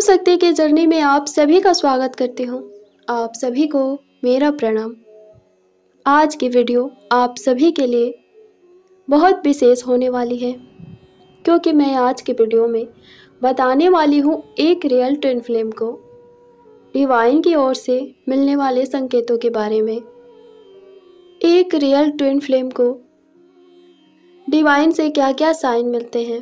शक्ति की जर्नी में आप सभी का स्वागत करती हूँ। आप सभी को मेरा प्रणाम। आज की वीडियो आप सभी के लिए बहुत विशेष होने वाली है, क्योंकि मैं आज की वीडियो में बताने वाली हूँ एक रियल ट्विन फ्लेम को डिवाइन की ओर से मिलने वाले संकेतों के बारे में। एक रियल ट्विन फ्लेम को डिवाइन से क्या क्या साइन मिलते हैं,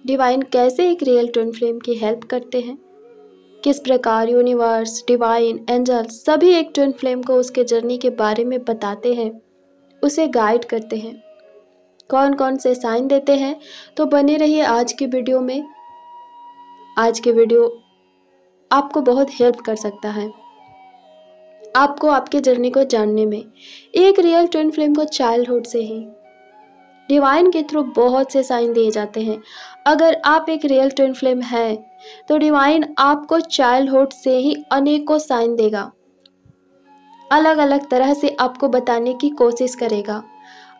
डिवाइन कैसे एक रियल ट्विन फ्लेम की हेल्प करते हैं, किस प्रकार यूनिवर्स, डिवाइन, एंजल्स सभी एक ट्विन फ्लेम को उसके जर्नी के बारे में बताते हैं, उसे गाइड करते हैं, कौन कौन से साइन देते हैं। तो बने रहिए आज की वीडियो में। आज की वीडियो आपको बहुत हेल्प कर सकता है, आपको आपके जर्नी को जानने में। एक रियल ट्विन फ्लेम को चाइल्डहुड से ही डिवाइन के थ्रू बहुत से साइन दिए जाते हैं। अगर आप एक रियल ट्विन फ्लेम है तो डिवाइन आपको चाइल्डहुड से ही अनेकों साइन देगा, अलग अलग तरह से आपको बताने की कोशिश करेगा,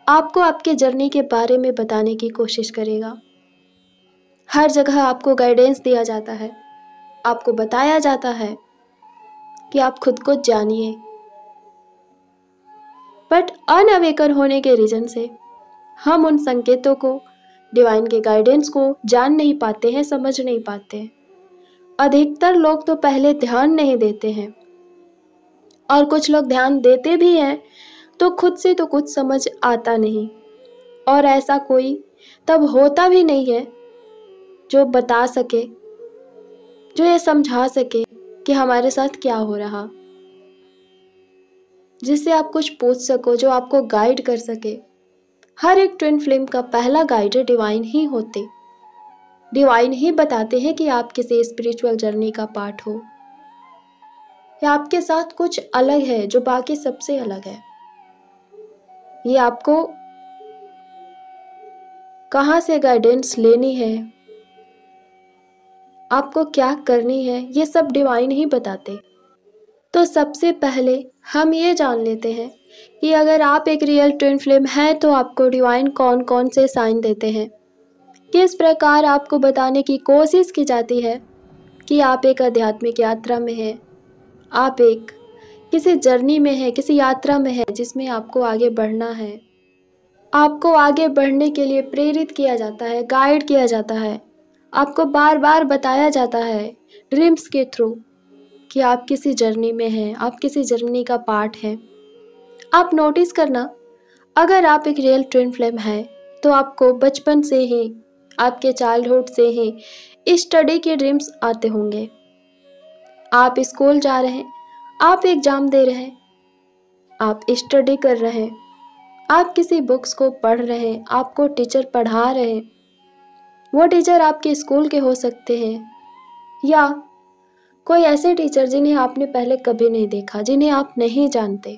आपको आपके जर्नी के बारे में बताने की कोशिश करेगा। हर जगह आपको गाइडेंस दिया जाता है, आपको बताया जाता है कि आप खुद को जानिए। बट अनअवेकन होने के रीजन से हम उन संकेतों को, डिवाइन के गाइडेंस को जान नहीं पाते हैं, समझ नहीं पाते हैं। अधिकतर लोग तो पहले ध्यान नहीं देते हैं, और कुछ लोग ध्यान देते भी हैं तो खुद से तो कुछ समझ आता नहीं, और ऐसा कोई तब होता भी नहीं है जो बता सके, जो ये समझा सके कि हमारे साथ क्या हो रहा, जिससे आप कुछ पूछ सको, जो आपको गाइड कर सके। हर एक ट्विन फ्लेम का पहला गाइडर डिवाइन ही होते, डिवाइन ही बताते हैं कि आप किसी स्पिरिचुअल जर्नी का पार्ट हो, या आपके साथ कुछ अलग है जो बाकी सबसे अलग है। ये आपको कहाँ से गाइडेंस लेनी है, आपको क्या करनी है, ये सब डिवाइन ही बताते। तो सबसे पहले हम ये जान लेते हैं कि अगर आप एक रियल ट्विन फ्लेम है तो आपको डिवाइन कौन कौन से साइन देते हैं, किस प्रकार आपको बताने की कोशिश की जाती है कि आप एक आध्यात्मिक यात्रा में हैं, आप एक किसी जर्नी में हैं, किसी यात्रा में हैं जिसमें आपको आगे बढ़ना है। आपको आगे बढ़ने के लिए प्रेरित किया जाता है, गाइड किया जाता है, आपको बार बार बताया जाता है ड्रीम्स के थ्रू कि आप किसी जर्नी में हैं, आप किसी जर्नी का पार्ट हैं। आप नोटिस करना, अगर आप एक रियल ट्विन फ्लेम है तो आपको बचपन से ही, आपके चाइल्डहुड से ही स्टडी के ड्रीम्स आते होंगे। आप स्कूल जा रहे हैं, आप एग्जाम दे रहे हैं, आप स्टडी कर रहे हैं, आप किसी बुक्स को पढ़ रहे हैं, आपको टीचर पढ़ा रहे हैं। वो टीचर आपके स्कूल के हो सकते हैं, या कोई ऐसे टीचर जिन्हें आपने पहले कभी नहीं देखा, जिन्हें आप नहीं जानते,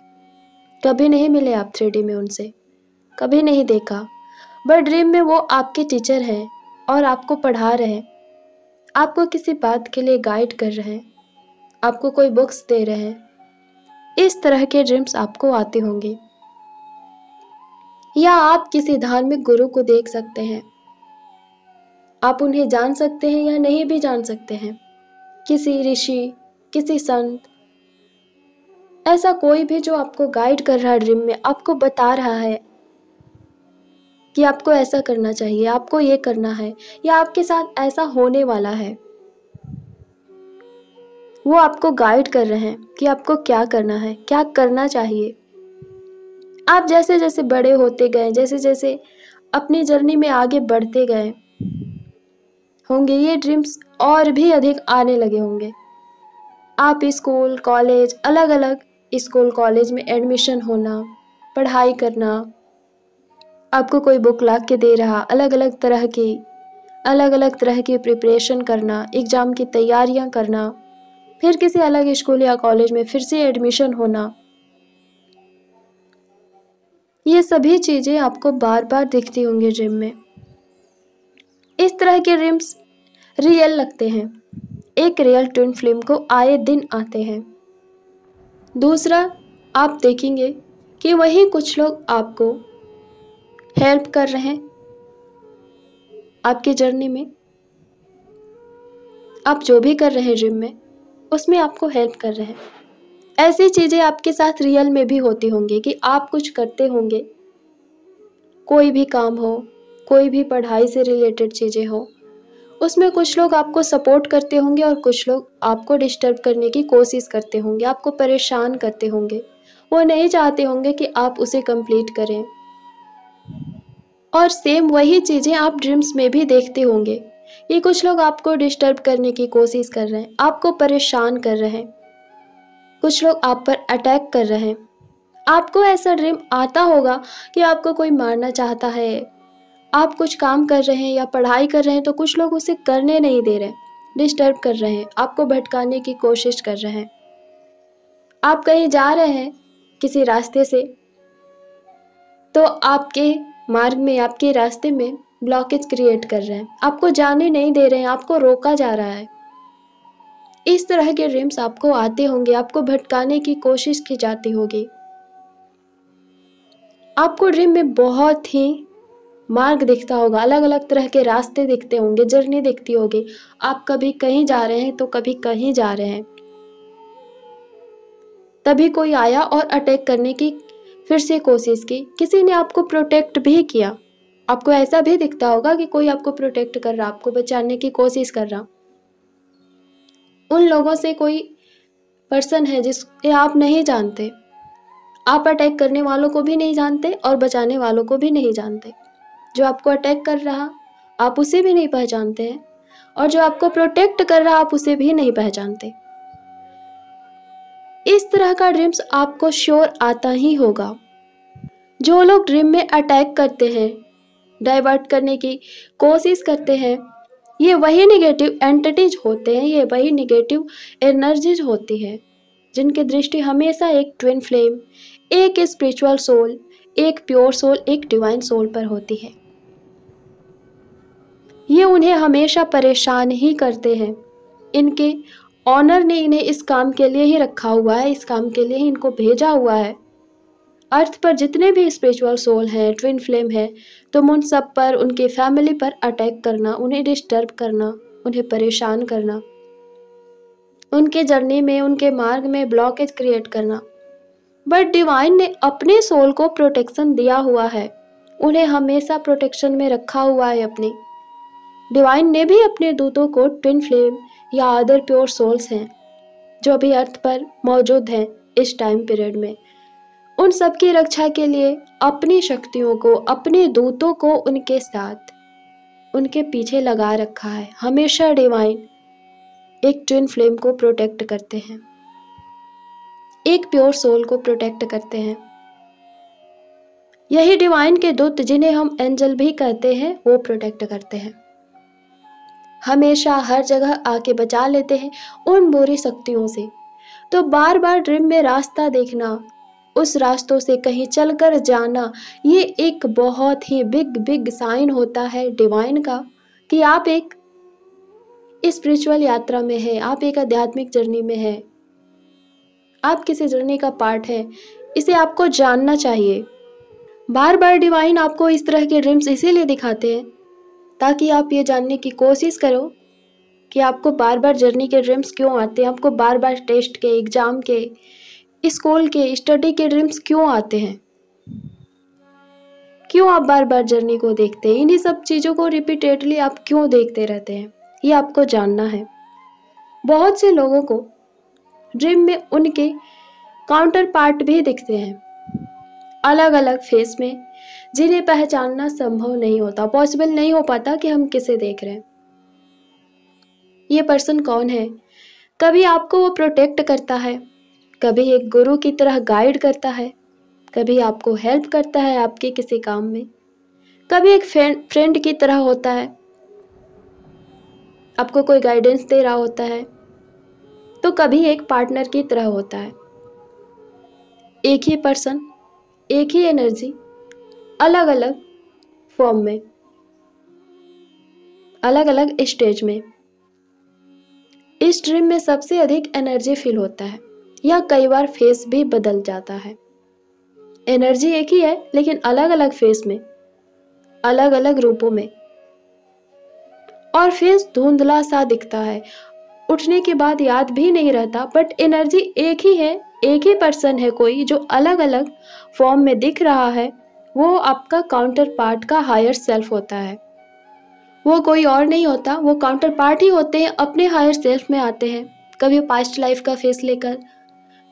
कभी नहीं मिले आप 3D में उनसे, कभी नहीं देखा, बट ड्रीम में वो आपके टीचर हैं और आपको पढ़ा रहे हैं, आपको किसी बात के लिए गाइड कर रहे हैं, आपको कोई बुक्स दे रहे हैं। इस तरह के ड्रीम्स आपको आते होंगे। या आप किसी धार्मिक गुरु को देख सकते हैं, आप उन्हें जान सकते हैं या नहीं भी जान सकते हैं। किसी ऋषि, किसी संत, ऐसा कोई भी जो आपको गाइड कर रहा है ड्रीम में, आपको बता रहा है कि आपको ऐसा करना चाहिए, आपको ये करना है, या आपके साथ ऐसा होने वाला है। वो आपको गाइड कर रहे हैं कि आपको क्या करना है, क्या करना चाहिए। आप जैसे जैसे बड़े होते गए, जैसे जैसे अपनी जर्नी में आगे बढ़ते गए होंगे, ये ड्रीम्स और भी अधिक आने लगे होंगे। आप स्कूल, कॉलेज, अलग अलग स्कूल, कॉलेज में एडमिशन होना, पढ़ाई करना, आपको कोई बुक ला के दे रहा, अलग अलग तरह की प्रिपरेशन करना, एग्ज़ाम की तैयारियां करना, फिर किसी अलग स्कूल या कॉलेज में फिर से एडमिशन होना, ये सभी चीज़ें आपको बार बार दिखती होंगी ड्रीम में। इस तरह के ड्रीम्स रियल लगते हैं, एक रियल ट्विन फ्लेम को आए दिन आते हैं। दूसरा, आप देखेंगे कि वही कुछ लोग आपको हेल्प कर रहे हैं आपकी जर्नी में, आप जो भी कर रहे हैं ड्रीम में, उसमें आपको हेल्प कर रहे हैं। ऐसी चीज़ें आपके साथ रियल में भी होती होंगी कि आप कुछ करते होंगे, कोई भी काम हो, कोई भी पढ़ाई से रिलेटेड चीज़ें हो, उसमें कुछ लोग आपको सपोर्ट करते होंगे और कुछ लोग आपको डिस्टर्ब करने की कोशिश करते होंगे, आपको परेशान करते होंगे। वो नहीं चाहते होंगे कि आप उसे कंप्लीट करें। और सेम वही चीज़ें आप ड्रीम्स में भी देखते होंगे। ये कुछ लोग आपको डिस्टर्ब करने की कोशिश कर रहे हैं, आपको परेशान कर रहे हैं, कुछ लोग आप पर अटैक कर रहे हैं। आपको ऐसा ड्रीम आता होगा कि आपको कोई मारना चाहता है, आप कुछ काम कर रहे हैं या पढ़ाई कर रहे हैं तो कुछ लोग उसे करने नहीं दे रहे, डिस्टर्ब कर रहे हैं, आपको भटकाने की कोशिश कर रहे हैं। आप कहीं जा रहे हैं किसी रास्ते से, तो आपके मार्ग में, आपके रास्ते में ब्लॉकेज क्रिएट कर रहे हैं, आपको जाने नहीं दे रहे हैं, आपको रोका जा रहा है। इस तरह के ड्रीम्स आपको आते होंगे, आपको भटकाने की कोशिश की जाती होगी। आपको ड्रीम में बहुत ही मार्ग दिखता होगा, अलग अलग तरह के रास्ते दिखते होंगे, जर्नी दिखती होगी। आप कभी कहीं जा रहे हैं तो कभी कहीं जा रहे हैं। तभी कोई आया और अटैक करने की फिर से कोशिश की, किसी ने आपको प्रोटेक्ट भी किया। आपको ऐसा भी दिखता होगा कि कोई आपको प्रोटेक्ट कर रहा, आपको बचाने की कोशिश कर रहा। उन लोगों से कोई पर्सन है जिसे आप नहीं जानते, आप अटैक करने वालों को भी नहीं जानते और बचाने वालों को भी नहीं जानते। जो आपको अटैक कर रहा आप उसे भी नहीं पहचानते हैं, और जो आपको प्रोटेक्ट कर रहा आप उसे भी नहीं पहचानते। इस तरह का ड्रीम्स आपको श्योर आता ही होगा। जो लोग ड्रीम में अटैक करते हैं, डाइवर्ट करने की कोशिश करते हैं, ये वही निगेटिव एंटिटीज होते हैं, ये वही निगेटिव एनर्जीज होती है जिनकी दृष्टि हमेशा एक ट्विन फ्लेम, एक स्पिरिचुअल सोल, एक प्योर सोल, एक डिवाइन सोल पर होती है। ये उन्हें हमेशा परेशान ही करते हैं। इनके ऑनर ने इन्हें इस काम के लिए ही रखा हुआ है, इस काम के लिए ही इनको भेजा हुआ है। अर्थ पर जितने भी स्पिरिचुअल सोल हैं, ट्विन फ्लेम है, तुम उन सब पर, उनकी फैमिली पर अटैक करना, उन्हें डिस्टर्ब करना, उन्हें परेशान करना, उनके जर्नी में, उनके मार्ग में ब्लॉकेज क्रिएट करना। बट डिवाइन ने अपने सोल को प्रोटेक्शन दिया हुआ है, उन्हें हमेशा प्रोटेक्शन में रखा हुआ है। अपनी डिवाइन ने भी अपने दूतों को, ट्विन फ्लेम या अदर प्योर सोल्स हैं जो भी अर्थ पर मौजूद हैं इस टाइम पीरियड में, उन सब की रक्षा के लिए अपनी शक्तियों को, अपने दूतों को उनके साथ, उनके पीछे लगा रखा है। हमेशा डिवाइन एक ट्विन फ्लेम को प्रोटेक्ट करते हैं, एक प्योर सोल को प्रोटेक्ट करते हैं। यही डिवाइन के दूत, जिन्हें हम एंजल भी कहते हैं, वो प्रोटेक्ट करते हैं। हमेशा हर जगह आके बचा लेते हैं उन बुरी शक्तियों से। तो बार बार ड्रीम में रास्ता देखना, उस रास्तों से कहीं चलकर जाना, ये एक बहुत ही बिग साइन होता है डिवाइन का कि आप एक स्पिरिचुअल यात्रा में है, आप एक आध्यात्मिक जर्नी में है, आप किसी जर्नी का पार्ट है। इसे आपको जानना चाहिए। बार बार डिवाइन आपको इस तरह के ड्रीम्स इसीलिए दिखाते हैं ताकि आप ये जानने की कोशिश करो कि आपको बार बार जर्नी के ड्रीम्स क्यों आते हैं, आपको बार बार टेस्ट के, एग्जाम के, स्कूल के, स्टडी के ड्रीम्स क्यों आते हैं, क्यों आप बार बार जर्नी को देखते हैं, इन्हीं सब चीज़ों को रिपीटेडली आप क्यों देखते रहते हैं, ये आपको जानना है। बहुत से लोगों को ड्रीम में उनके काउंटर पार्ट भी दिखते हैं अलग अलग फेस में, जिन्हें पहचानना संभव नहीं होता, पॉसिबल नहीं हो पाता कि हम किसे देख रहे हैं, ये पर्सन कौन है। कभी आपको वो प्रोटेक्ट करता है, कभी एक गुरु की तरह गाइड करता है, कभी आपको हेल्प करता है आपके किसी काम में, कभी एक फ्रेंड की तरह होता है, आपको कोई गाइडेंस दे रहा होता है, तो कभी एक पार्टनर की तरह होता है। एक ही पर्सन, एक ही एनर्जी, अलग अलग फॉर्म में, अलग अलग स्टेज में। इस ड्रीम में सबसे अधिक एनर्जी फील होता है, या कई बार फेस भी बदल जाता है। एनर्जी एक ही है लेकिन अलग अलग फेस में, अलग अलग रूपों में, और फेस धुंधला सा दिखता है, उठने के बाद याद भी नहीं रहता, बट एनर्जी एक ही है, एक ही पर्सन है कोई जो अलग अलग फॉर्म में दिख रहा है, वो आपका काउंटर पार्ट का हायर सेल्फ होता है। वो कोई और नहीं होता, वो काउंटर पार्ट ही होते हैं, अपने हायर सेल्फ में आते हैं। कभी पास्ट लाइफ का फेस लेकर,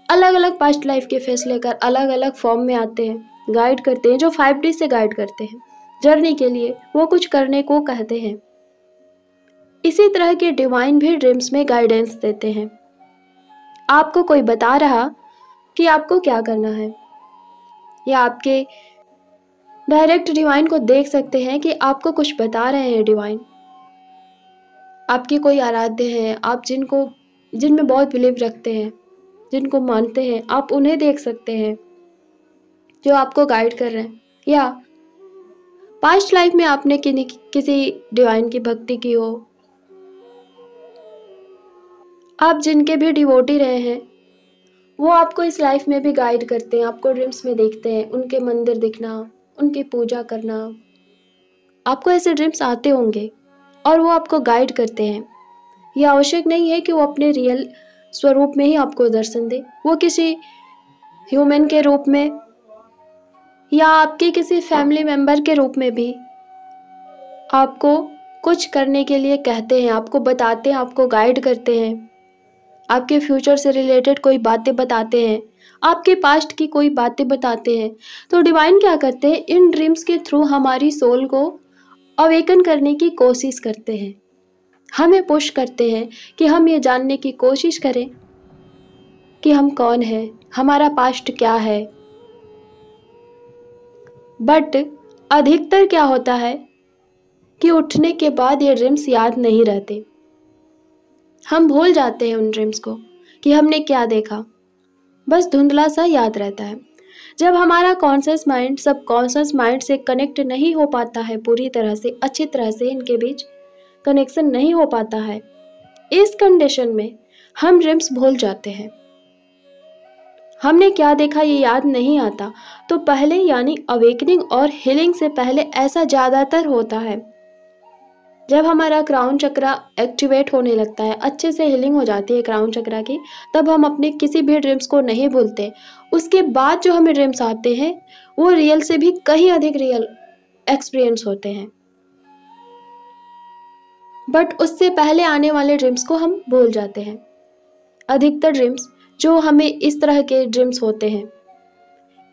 अलग अलग पास्ट लाइफ के फेस लेकर अलग अलग फॉर्म में आते हैं, गाइड करते हैं, जो 5D से गाइड करते हैं जर्नी के लिए, वो कुछ करने को कहते हैं। इसी तरह के डिवाइन भी ड्रीम्स में गाइडेंस देते हैं। आपको कोई बता रहा कि आपको क्या करना है, या आपके डायरेक्ट डिवाइन को देख सकते हैं कि आपको कुछ बता रहे हैं डिवाइन। आपके कोई आराध्य हैं, आप जिनमें बहुत बिलीव रखते हैं, जिनको मानते हैं, आप उन्हें देख सकते हैं जो आपको गाइड कर रहे हैं। या पास्ट लाइफ में आपने किसी डिवाइन की भक्ति की हो, आप जिनके भी डिवोटी रहे हैं, वो आपको इस लाइफ में भी गाइड करते हैं, आपको ड्रीम्स में देखते हैं, उनके मंदिर दिखना, उनकी पूजा करना, आपको ऐसे ड्रीम्स आते होंगे और वो आपको गाइड करते हैं। ये आवश्यक नहीं है कि वो अपने रियल स्वरूप में ही आपको दर्शन दे, वो किसी ह्यूमन के रूप में या आपके किसी फैमिली मेंबर के रूप में भी आपको कुछ करने के लिए कहते हैं, आपको बताते हैं, आपको गाइड करते हैं, आपके फ्यूचर से रिलेटेड कोई बातें बताते हैं, आपके पास्ट की कोई बातें बताते हैं। तो डिवाइन क्या करते हैं, इन ड्रीम्स के थ्रू हमारी सोल को अवेकन करने की कोशिश करते हैं, हमें पुश करते हैं कि हम ये जानने की कोशिश करें कि हम कौन हैं, हमारा पास्ट क्या है। बट अधिकतर क्या होता है कि उठने के बाद ये ड्रीम्स याद नहीं रहते, हम भूल जाते हैं उन ड्रीम्स को कि हमने क्या देखा, बस धुंधला सा याद रहता है। जब हमारा कॉन्शियस माइंड सबकॉन्शियस माइंड से कनेक्ट नहीं हो पाता है पूरी तरह से, अच्छी तरह से इनके बीच कनेक्शन नहीं हो पाता है, इस कंडीशन में हम ड्रीम्स भूल जाते हैं, हमने क्या देखा ये याद नहीं आता। तो पहले यानी अवेकनिंग और हीलिंग से पहले ऐसा ज़्यादातर होता है। जब हमारा क्राउन चक्रा एक्टिवेट होने लगता है, अच्छे से हीलिंग हो जाती है क्राउन चक्रा की, तब हम अपने किसी भी ड्रीम्स को नहीं भूलते। उसके बाद जो हमें ड्रीम्स आते हैं वो रियल से भी कहीं अधिक रियल एक्सपीरियंस होते हैं, बट उससे पहले आने वाले ड्रीम्स को हम भूल जाते हैं। अधिकतर ड्रीम्स जो हमें इस तरह के ड्रीम्स होते हैं,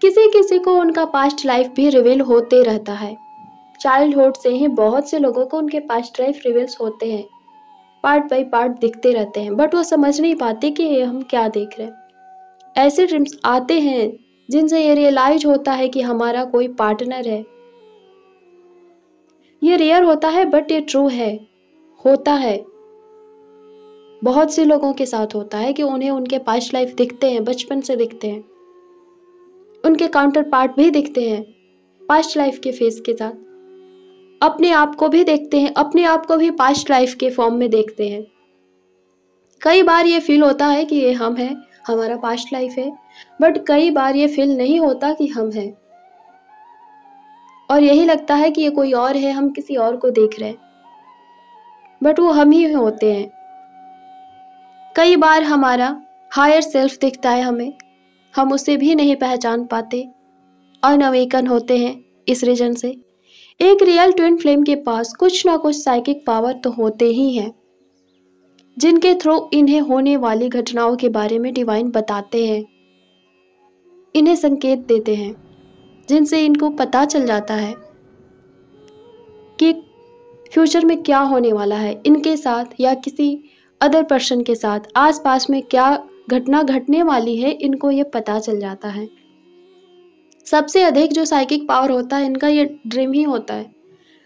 किसी किसी को उनका पास्ट लाइफ भी रिवील होते रहता है। चाइल्डहुड से ही बहुत से लोगों को उनके पास्ट लाइफ रिवील्स होते हैं, पार्ट बाय पार्ट दिखते रहते हैं, बट वो समझ नहीं पाते कि ये हम क्या देख रहे हैं। ऐसे ड्रीम्स आते हैं जिनसे ये रियलाइज होता है कि हमारा कोई पार्टनर है। ये रेयर होता है बट ये ट्रू है, होता है। बहुत से लोगों के साथ होता है कि उन्हें उनके पास्ट लाइफ दिखते हैं, बचपन से दिखते हैं, उनके काउंटर पार्ट भी दिखते हैं पास्ट लाइफ के फेस के साथ, अपने आप को भी देखते हैं, अपने आप को भी पास्ट लाइफ के फॉर्म में देखते हैं। कई बार ये फील होता है कि ये हम हैं, हमारा पास्ट लाइफ है, बट कई बार ये फील नहीं होता कि हम हैं, और यही लगता है कि ये कोई और है, हम किसी और को देख रहे हैं, बट वो हम ही होते हैं। कई बार हमारा हायर सेल्फ दिखता है हमें, हम उसे भी नहीं पहचान पाते, अनअवेकन होते हैं इस रीजन से। एक रियल ट्विन फ्लेम के पास कुछ ना कुछ साइकिक पावर तो होते ही हैं, जिनके थ्रू इन्हें होने वाली घटनाओं के बारे में डिवाइन बताते हैं, इन्हें संकेत देते हैं, जिनसे इनको पता चल जाता है कि फ्यूचर में क्या होने वाला है इनके साथ या किसी अदर पर्सन के साथ, आसपास में क्या घटना घटने वाली है, इनको ये पता चल जाता है। सबसे अधिक जो साइकिक पावर होता है इनका ये ड्रीम ही होता है।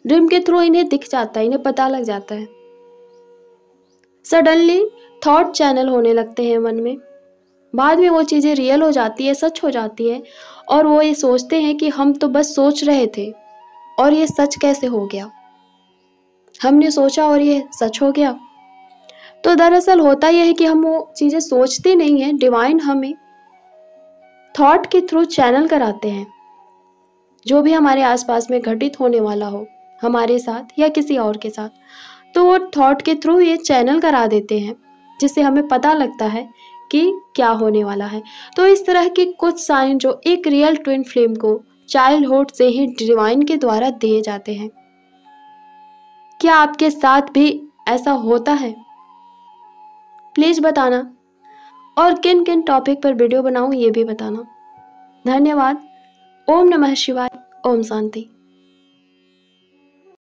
ड्रीम के थ्रू इन्हें दिख जाता है, इन्हें पता लग जाता है। सडनली थॉट चैनल होने लगते हैं मन में, बाद में वो चीज़ें रियल हो जाती है, सच हो जाती है, और वो ये सोचते हैं कि हम तो बस सोच रहे थे और ये सच कैसे हो गया, हमने सोचा और ये सच हो गया। तो दरअसल होता यह है कि हम वो चीज़ें सोचते नहीं हैं, डिवाइन हमें थॉट के थ्रू चैनल कराते हैं। जो भी हमारे आसपास में घटित होने वाला हो, हमारे साथ या किसी और के साथ, तो वो थॉट के थ्रू ये चैनल करा देते हैं, जिससे हमें पता लगता है कि क्या होने वाला है। तो इस तरह के कुछ साइन जो एक रियल ट्विन फ्लेम को चाइल्डहुड से ही डिवाइन के द्वारा दिए जाते हैं। क्या आपके साथ भी ऐसा होता है? प्लीज बताना, और किन किन टॉपिक पर वीडियो बनाऊं ये भी बताना। धन्यवाद। ओम नमः शिवाय। ओम शांति।